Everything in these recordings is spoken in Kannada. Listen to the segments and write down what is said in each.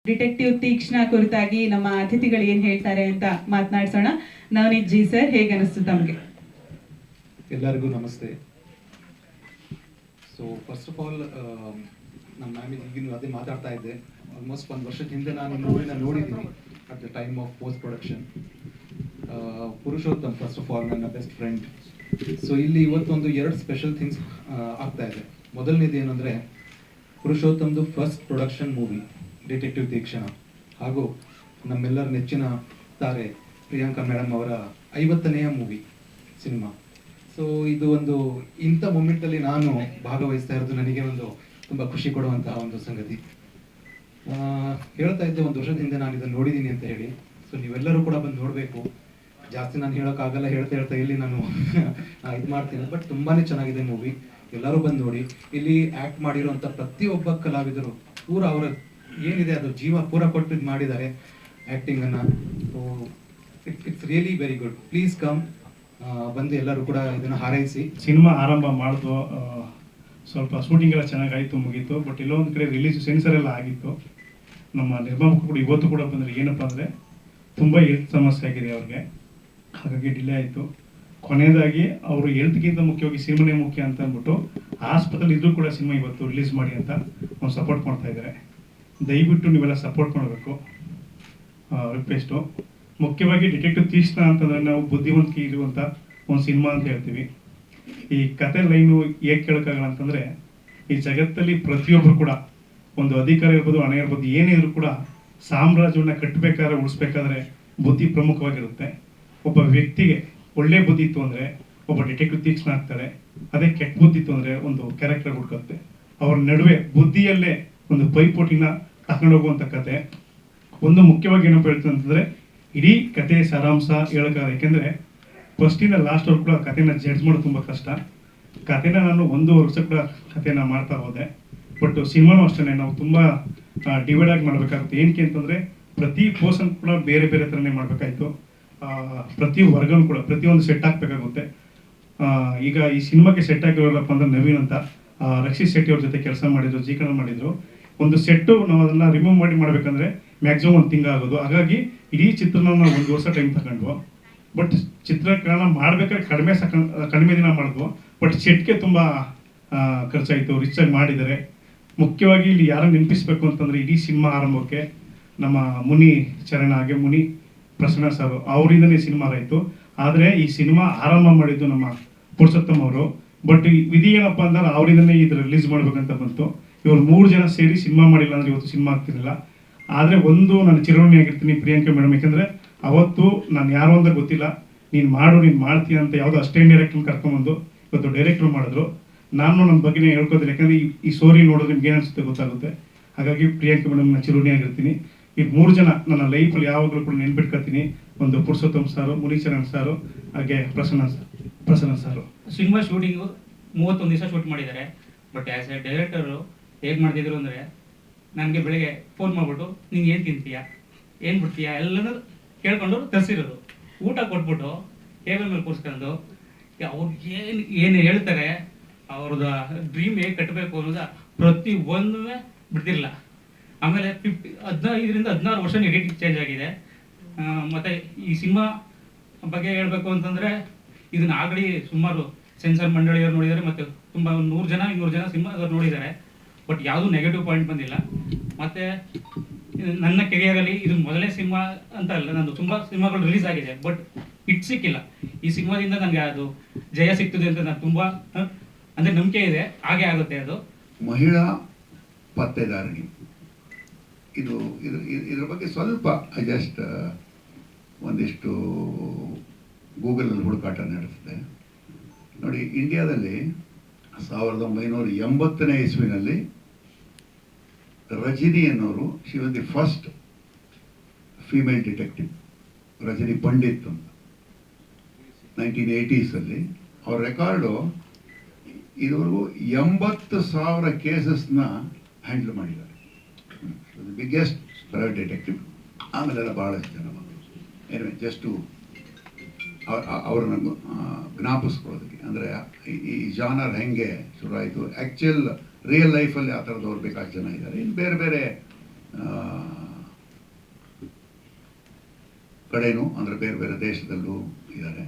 ಡಿಟೆಕ್ಟಿವ್ ತೀಕ್ಷ್ಣ ಕುರಿತಾಗಿ ನಮ್ಮ ಅತಿಥಿಗಳು ಏನ್ ಹೇಳ್ತಾರೆ ಅಂತ ಮಾತನಾಡಿಸೋಣ. ನವನೀತ್ ಜಿ ಸರ್, ಹೇಗೆ ಅನಿಸ್ತು ತಮಗೆ? ಎಲ್ಲರಿಗೂ ನಮಸ್ತೆ. ಸೊ ಫಸ್ಟ್ ಆಫ್ ಆಲ್ ನಮ್ಮ ಮ್ಯಾಮ್ ಈಗಿನ ಅದೇ ಮಾತಾಡ್ತಾ ಇದ್ದೆ. ಆಲ್ಮೋಸ್ಟ್ ಒಂದು ವರ್ಷದ ಹಿಂದೆ ನಾನು ಮೂವಿನ ನೋಡಿದ್ದೀನಿ at the time of post production. Purushottam first of all ನನ್ನ ಬೆಸ್ಟ್ ಫ್ರೆಂಡ್. ಸೊ ಇಲ್ಲಿ ಇವತ್ತೊಂದು ಎರಡು ಸ್ಪೆಷಲ್ ಥಿಂಗ್ಸ್ ಆಗ್ತಾ ಇದೆ. ಮೊದಲನೇದು ಏನಂದರೆ ಪುರುಷೋತ್ತಮ್ದು ಫಸ್ಟ್ ಪ್ರೊಡಕ್ಷನ್ ಮೂವಿ ಡಿಟೆಕ್ಟಿವ್ ತೀಕ್ಷ್ಣ, ಹಾಗೂ ನಮ್ಮೆಲ್ಲರ ನೆಚ್ಚಿನ ತಾರೆ ಪ್ರಿಯಾಂಕಾ ಮೇಡಮ್ ಅವರ 50ನೇಯ ಮೂವಿ ಸಿನಿಮಾ. ಸೊ ಇದು ಒಂದು ಇಂಥ ಮೂಮೆಂಟಲ್ಲಿ ನಾನು ಭಾಗವಹಿಸ್ತಾ ಇರೋದು ನನಗೆ ಒಂದು ತುಂಬ ಖುಷಿ ಕೊಡುವಂತಹ ಒಂದು ಸಂಗತಿ. ಹೇಳ್ತಾ ಇದ್ದೆ ಒಂದು ವರ್ಷದ ಹಿಂದೆ ನಾನು ಇದನ್ನು ನೋಡಿದ್ದೀನಿ ಅಂತ ಹೇಳಿ. ಸೊ ನೀವೆಲ್ಲರೂ ಕೂಡ ಬಂದು ನೋಡಬೇಕು. ಜಾಸ್ತಿ ನಾನು ಹೇಳೋಕ್ಕಾಗಲ್ಲ, ಹೇಳ್ತಾ ಇಲ್ಲಿ ನಾನು ಇದು ಮಾಡ್ತೀನಿ. ಬಟ್ ತುಂಬಾ ಚೆನ್ನಾಗಿದೆ ಮೂವಿ, ಎಲ್ಲರೂ ಬಂದು ನೋಡಿ. ಇಲ್ಲಿ ಆ್ಯಕ್ಟ್ ಮಾಡಿರುವಂಥ ಪ್ರತಿಯೊಬ್ಬ ಕಲಾವಿದರು ಪೂರ ಅವರ ಏನಿದೆ ಅದು ಜೀವ ಪೂರ ಕೊಟ್ಟು ಮಾಡಿದ್ದಾರೆ ಆ್ಯಕ್ಟಿಂಗನ್ನು. So it's really very good. Please come, ಬಂದು ಎಲ್ಲರೂ ಕೂಡ ಇದನ್ನು ಹಾರೈಸಿ. ಸಿನಿಮಾ ಆರಂಭ ಮಾಡಿದ್ವು, ಸ್ವಲ್ಪ ಶೂಟಿಂಗ್ ಎಲ್ಲ ಚೆನ್ನಾಗಾಯಿತು, ಮುಗೀತು. ಬಟ್ ಎಲ್ಲೊಂದು ಕಡೆ ರಿಲೀಸ್ ಸೆನ್ಸರ್ ಎಲ್ಲ ಆಗಿತ್ತು. ನಮ್ಮ ನಿರ್ಮಾಪಕರು ಕೂಡ ಇವತ್ತು ಕೂಡ ಬಂದರೆ ಏನಪ್ಪ ಅಂದರೆ ತುಂಬ ಹೆಲ್ತ್ ಸಮಸ್ಯೆ ಆಗಿದೆ ಅವ್ರಿಗೆ, ಹಾಗಾಗಿ ಡಿಲೇ ಆಯಿತು. ಕೊನೆಯದಾಗಿ ಅವರು ಹೆಲ್ತ್ಗಿಂತ ಮುಖ್ಯವಾಗಿ ಸಿನಿಮಾನೇ ಮುಖ್ಯ ಅಂತ ಅಂದ್ಬಿಟ್ಟು ಆಸ್ಪತ್ರೆಲಿ ಇದ್ರೂ ಕೂಡ ಸಿನಿಮಾ ಇವತ್ತು ರಿಲೀಸ್ ಮಾಡಿ ಅಂತ ಅವ್ನು ಸಪೋರ್ಟ್ ಮಾಡ್ತಾ ಇದ್ದಾರೆ. ದಯವಿಟ್ಟು ನೀವೆಲ್ಲ ಸಪೋರ್ಟ್ ಮಾಡಬೇಕು, ರಿಕ್ವೆಸ್ಟು. ಮುಖ್ಯವಾಗಿ ಡಿಟೆಕ್ಟಿವ್ ತೀಕ್ಷ್ಣ ಅಂತಂದರೆ ನಾವು ಬುದ್ಧಿವಂತಿಕೆ ಇರುವಂಥ ಒಂದು ಸಿನಿಮಾ ಅಂತ ಹೇಳ್ತೀವಿ. ಈ ಕತೆ ಲೈನು ಹೇಗೆ ಕೇಳೋಕ್ಕಾಗಲ್ಲ ಅಂತಂದರೆ, ಈ ಜಗತ್ತಲ್ಲಿ ಪ್ರತಿಯೊಬ್ಬರು ಕೂಡ ಒಂದು ಅಧಿಕಾರ ಇರ್ಬೋದು, ಹಣ ಇರ್ಬೋದು, ಏನೇ ಇದ್ರೂ ಕೂಡ ಸಾಮ್ರಾಜ್ಯವನ್ನು ಕಟ್ಟಬೇಕಾದ್ರೆ ಉಳಿಸ್ಬೇಕಾದ್ರೆ ಬುದ್ಧಿ ಪ್ರಮುಖವಾಗಿರುತ್ತೆ. ಒಬ್ಬ ವ್ಯಕ್ತಿಗೆ ಒಳ್ಳೆ ಬುದ್ಧಿ ಇತ್ತು ಅಂದರೆ ಒಬ್ಬ ಡಿಟೆಕ್ಟಿವ್ ತೀಕ್ಷ್ಣ ಆಗ್ತಾರೆ. ಅದೇ ಕೆಟ್ಟ ಬುದ್ಧಿ ಇತ್ತು ಅಂದರೆ ಒಂದು ಕ್ಯಾರೆಕ್ಟರ್ ಹುಡ್ಕುತ್ತೆ. ಅವ್ರ ನಡುವೆ ಬುದ್ಧಿಯಲ್ಲೇ ಒಂದು ಪೈಪೋಟಿನ ತಗೊಂಡೋಗುವಂಥ ಕತೆ. ಒಂದು ಮುಖ್ಯವಾಗಿ ಏನಪ್ಪ ಹೇಳ್ತೀನಿ ಅಂತಂದರೆ, ಇಡೀ ಕತೆ ಸಾರಾಂಶ ಹೇಳೋಕ್ಕಾಗಲ್ಲ. ಯಾಕೆಂದರೆ ಫಸ್ಟಿಂದ ಲಾಸ್ಟ್ವರೆಗೂ ಕೂಡ ಕಥೆನ ಜಡ್ಜ್ ಮಾಡೋದು ತುಂಬ ಕಷ್ಟ. ಕಥೆನ ನಾನು 1 ವರ್ಷ ಕೂಡ ಕಥೆನ ಮಾಡ್ತಾ ಹೋದೆ. ಬಟ್ ಸಿನಿಮಾನೂ ಅಷ್ಟೇ ನಾವು ತುಂಬ ಡಿವೈಡ್ ಆಗಿ ಮಾಡಬೇಕಾಗುತ್ತೆ. ಏನಕ್ಕೆ ಅಂತಂದರೆ ಪ್ರತಿ ಪರ್ಸನ್ ಕೂಡ ಬೇರೆ ಬೇರೆ ಥರನೇ ಮಾಡಬೇಕಾಯ್ತು. ಪ್ರತಿ ವರ್ಗನೂ ಕೂಡ ಪ್ರತಿಯೊಂದು ಸೆಟ್ ಹಾಕಬೇಕಾಗುತ್ತೆ. ಈಗ ಈ ಸಿನಿಮಾಗೆ ಸೆಟ್ ಆಗಿರೋಲ್ಲಪ್ಪ ಅಂದ್ರೆ ನವೀನ್ ಅಂತ, ರಕ್ಷಿತ್ ಶೆಟ್ಟಿ ಅವ್ರ ಜೊತೆ ಕೆಲಸ ಮಾಡಿದ್ರು, ಜಿ ಕನ್ನಡ ಮಾಡಿದ್ರು. ಒಂದು ಸೆಟ್ಟು ನಾವು ಅದನ್ನು ರಿಮೂವ್ ಮಾಡಬೇಕಂದ್ರೆ ಮ್ಯಾಕ್ಸಿಮಮ್ 1 ತಿಂಗಳು ಆಗೋದು. ಹಾಗಾಗಿ ಇಡೀ ಚಿತ್ರನ ನಾವು 1 ವರ್ಷ ಟೈಮ್ ತಗೊಂಡ್ವು. ಬಟ್ ಚಿತ್ರೀಕರಣ ಮಾಡ್ಬೇಕಾದ್ರೆ ಕಡಿಮೆ ದಿನ ಮಾಡಿದ್ವು. ಬಟ್ ಸೆಟ್ಗೆ ತುಂಬ ಖರ್ಚಾಯಿತು, ರಿಚಾಗಿ ಮಾಡಿದ್ದಾರೆ. ಮುಖ್ಯವಾಗಿ ಇಲ್ಲಿ ಯಾರನ್ನು ನೆನಪಿಸ್ಬೇಕು ಅಂತಂದರೆ, ಇಡೀ ಸಿನಿಮಾ ಆರಂಭಕ್ಕೆ ನಮ್ಮ ಮುನಿ ಚರಣ ಹಾಗೆ ಮುನಿ ಪ್ರಸನ್ನ ಸರ್ ಅವರಿಂದನೇ ಸಿನಿಮಾ ಆಯಿತು. ಆದರೆ ಈ ಸಿನಿಮಾ ಆರಂಭ ಮಾಡಿದ್ದು ನಮ್ಮ ಪುರುಷೋತ್ತಮ್ ಅವರು. ಬಟ್ ವಿಧಿ ಏನಪ್ಪ ಅಂದ್ರೆ ಅವರಿಂದನೇ ಇದು ರಿಲೀಸ್ ಮಾಡ್ಬೇಕಂತ ಬಂತು. ಇವರು 3 ಜನ ಸೇರಿ ಸಿನಿಮಾ ಮಾಡಿಲ್ಲ ಅಂದರೆ ಇವತ್ತು ಸಿನಿಮಾ ಆಗ್ತಿರಲಿಲ್ಲ. ಆದರೆ ಒಂದು ನಾನು ಚಿರಋಣಿ ಆಗಿರ್ತೀನಿ ಪ್ರಿಯಾಂಕಾ ಮೇಡಮ್. ಯಾಕೆಂದರೆ ಅವತ್ತು ನಾನು ಯಾರು ಅಂತ ಗೊತ್ತಿಲ್ಲ, ನೀನು ಮಾಡ್ತೀಯ ಅಂತ ಯಾವುದೋ ಅಷ್ಟೇ ಡೈರೆಕ್ಟ್ರನ್ನ ಕರ್ಕೊಂಬಂದು ಇವತ್ತು ಡೈರೆಕ್ಟ್ರು ಮಾಡಿದ್ರು. ನಾನು ನನ್ನ ಬಗ್ಗೆನೇ ಹೇಳ್ಕೋದಿಲ್ಲ, ಯಾಕಂದರೆ ಈ ಸ್ಟೋರಿ ನೋಡೋದು ನಿಮ್ಗೆ ಏನು ಅನಿಸುತ್ತೆ ಗೊತ್ತಾಗುತ್ತೆ. ಹಾಗಾಗಿ ಪ್ರಿಯಾಂಕಾ ಮೇಡಮ್ ನಾನು ಚಿರಋಣಿ ಆಗಿರ್ತೀನಿ. ಈ 3 ಜನ ನನ್ನ ಲೈಫಲ್ಲಿ ಯಾವಾಗಲೂ ಕೂಡ ನೆನ್ಪಿಟ್ಕೊತೀನಿ. ಒಂದು ಪುರುಷೋತ್ತಮ್ ಸಾರು, ಮುನೀಚರಣ್ ಸಾರು, ಹಾಗೆ ಪ್ರಸನ್ನ ಸಾರು. ಸಿನಿಮಾ ಶೂಟಿಂಗು 31 ದಿವಸ ಶೂಟ್ ಮಾಡಿದ್ದಾರೆ. ಬಟ್ ಆ್ಯಸ್ ಎ ಡೈರೆಕ್ಟರು ಹೇಗೆ ಮಾಡ್ತಿದ್ರು ಅಂದರೆ, ನನಗೆ ಬೆಳಗ್ಗೆ ಫೋನ್ ಮಾಡಿಬಿಟ್ಟು ನೀನು ಏನು ತಿಂತೀಯಾ, ಏನು ಬಿಡ್ತೀಯಾ ಎಲ್ಲನೂ ಕೇಳ್ಕೊಂಡು ತರಿಸಿರೋದು. ಊಟ ಕೊಟ್ಬಿಟ್ಟು ಟೇಬಲ್ ಮೇಲೆ ಕೂರಿಸ್ಕೊಂಡು ಅವ್ರಿಗೆ ಏನು ಹೇಳ್ತಾರೆ, ಅವ್ರದ್ದು ಡ್ರೀಮ್ ಹೇಗೆ ಕಟ್ಟಬೇಕು ಅನ್ನೋದು ಪ್ರತಿ ಒಂದೂ ಬಿಡ್ತಿರಲಿಲ್ಲ. ಆಮೇಲೆ 15ರಿಂದ 16 ವರ್ಷ ಎಡಿಟಿಂಗ್ ಚೇಂಜ್ ಆಗಿದೆ. ಮತ್ತು ಈ ಸಿನಿಮಾ ಬಗ್ಗೆ ಹೇಳಬೇಕು ಅಂತಂದರೆ, ಇದನ್ನ ಆಲ್ರೆಡಿ ಸುಮಾರು ಸೆನ್ಸರ್ ಮಂಡಳಿಯವರು ನೋಡಿದ್ದಾರೆ, ಮತ್ತು ತುಂಬ 100 ಜನ 200 ಜನ ಸಿನಿಮಾದವ್ರು ನೋಡಿದ್ದಾರೆ. ಬಟ್ ಯಾವುದೂ ನೆಗೆಟಿವ್ ಪಾಯಿಂಟ್ ಬಂದಿಲ್ಲ. ಮತ್ತು ನನ್ನ ಕೆರಿಯರಲ್ಲಿ ಇದು ಮೊದಲನೇ ಸಿನಿಮಾ ಅಂತ ಅಲ್ಲ, ನಂದು ತುಂಬ ಸಿನಿಮಾಗಳು ರಿಲೀಸ್ ಆಗಿದೆ. ಬಟ್ ಹಿಟ್ ಸಿಕ್ಕಿಲ್ಲ. ಈ ಸಿನಿಮಾದಿಂದ ನನಗೆ ಅದು ಜಯ ಸಿಗ್ತದೆ ಅಂತ ನಾನು ತುಂಬ ಅಂದರೆ ನಂಬಿಕೆ ಇದೆ, ಹಾಗೆ ಆಗುತ್ತೆ ಅದು. ಮಹಿಳಾ ಪತ್ತೆದಾರಣಿ ಇದ್ರ ಬಗ್ಗೆ ಸ್ವಲ್ಪ ಜಸ್ಟ್ ಒಂದಿಷ್ಟು ಗೂಗಲಲ್ಲಿ ಹುಡುಕಾಟ ನಡೆಸಿದೆ ನೋಡಿ. ಇಂಡಿಯಾದಲ್ಲಿ 1980ನೇ ಇಸ್ವಿನಲ್ಲಿ ರಜನಿ ಅನ್ನೋರು, she was the first female detective, Rajani Pandit ಅಂತ, 1980s ಅವ್ರ ರೆಕಾರ್ಡು ಇದುವರೆಗೂ 80,000 ಕೇಸಸ್ನ ಹ್ಯಾಂಡಲ್ ಮಾಡಿದ್ದಾರೆ. Biggest private detective. ಆಮೇಲೆಲ್ಲ ಭಾಳಷ್ಟು ಜನ ಬಂದರು. ಜಸ್ಟು ಅವ್ರನ್ನ ಜ್ಞಾಪಿಸ್ಕೊಳ್ಳೋದಕ್ಕೆ, ಅಂದರೆ ಈ ಜಾನರ್ ಹೆಂಗೆ ಶುರುವಾಯಿತು, ಆ್ಯಕ್ಚುಯಲ್ ರಿಯಲ್ ಲೈಫಲ್ಲಿ ಆ ಥರದವ್ರು ಬೇಕಾದ ಜನ ಇದ್ದಾರೆ. ಇನ್ನು ಬೇರೆ ಬೇರೆ ಕಡೆನೂ ಅಂದರೆ ಬೇರೆ ಬೇರೆ ದೇಶದಲ್ಲೂ ಇದ್ದಾರೆ.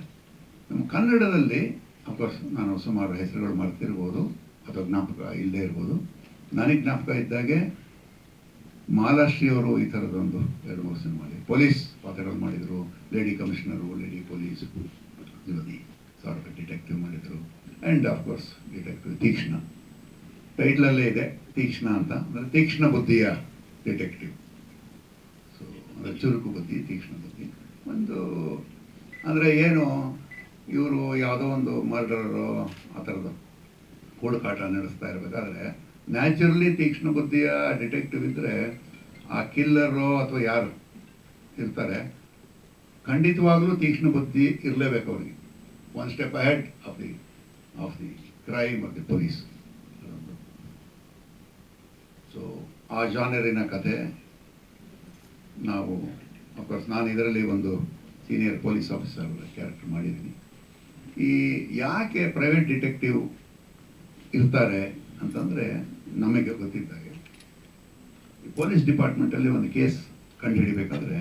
ನಮ್ಮ ಕನ್ನಡದಲ್ಲಿ ಅಫ್ಕೋರ್ಸ್ ನಾನು ಸುಮಾರು ಹೆಸರುಗಳು ಮರ್ತಿರ್ಬೋದು ಅಥವಾ ಜ್ಞಾಪಕ ಇಲ್ಲದೆ ಇರ್ಬೋದು. ನನಗೆ ಜ್ಞಾಪಕ ಇದ್ದಾಗೆ ಮಾಲಾಶ್ರೀ ಅವರು ಈ ಥರದೊಂದು 2-3 ಸಿನಿಮಾ ಪೊಲೀಸ್ ಪಾತ್ರಗಳು ಮಾಡಿದರು. Lady commissioner, lady police, sort detective ಮಾಡಿದರು. ಆ್ಯಂಡ್ ಅಫ್ಕೋರ್ಸ್ ಡಿಟೆಕ್ಟಿವ್ ತೀಕ್ಷ್ಣ, ಟೈಟ್ಲಲ್ಲೇ ಇದೆ ತೀಕ್ಷ್ಣ ಅಂತ, ಅಂದರೆ ತೀಕ್ಷ್ಣ ಬುದ್ಧಿಯ ಡಿಟೆಕ್ಟಿವ್. ಸೊ ಅಂದರೆ ಚುರುಕು ಬುದ್ಧಿ, ತೀಕ್ಷ್ಣ ಬುದ್ಧಿ. ಒಂದು ಅಂದರೆ ಏನು, ಇವರು ಯಾವುದೋ ಒಂದು ಮರ್ಡರರು ಆ ಥರದ್ದು ಹುಡುಕಾಟ ನಡೆಸ್ತಾ ಇರಬೇಕಾದ್ರೆ ನ್ಯಾಚುರಲಿ ತೀಕ್ಷ್ಣ ಬುದ್ಧಿಯ ಡಿಟೆಕ್ಟಿವ್ ಇದ್ದರೆ ಆ ಕಿಲ್ಲರು ಅಥವಾ ಯಾರು ಇರ್ತಾರೆ ಖಂಡಿತವಾಗ್ಲೂ ತೀಕ್ಷ್ಣ ಬುದ್ಧಿ ಇರಲೇಬೇಕು ಅವ್ರಿಗೆ. One step ahead of the crime of the police. So ಆ ಜಾನರಿನ ಕತೆ ನಾವು ಅಫ್ಕೋರ್ಸ್ ನಾನು ಇದರಲ್ಲಿ ಒಂದು ಸೀನಿಯರ್ ಪೊಲೀಸ್ ಆಫೀಸರ್ ಕ್ಯಾರೆಕ್ಟರ್ ಮಾಡಿದ್ದೀನಿ. ಈ ಯಾಕೆ ಪ್ರೈವೇಟ್ ಡಿಟೆಕ್ಟಿವ್ ಇರ್ತಾರೆ ಅಂತಂದರೆ ನಮಗೆ ಗೊತ್ತಿದ್ದಾಗೆ ಈ ಪೊಲೀಸ್ ಡಿಪಾರ್ಟ್ಮೆಂಟಲ್ಲಿ ಒಂದು case ಕಂಡುಹಿಡಿಬೇಕಾದ್ರೆ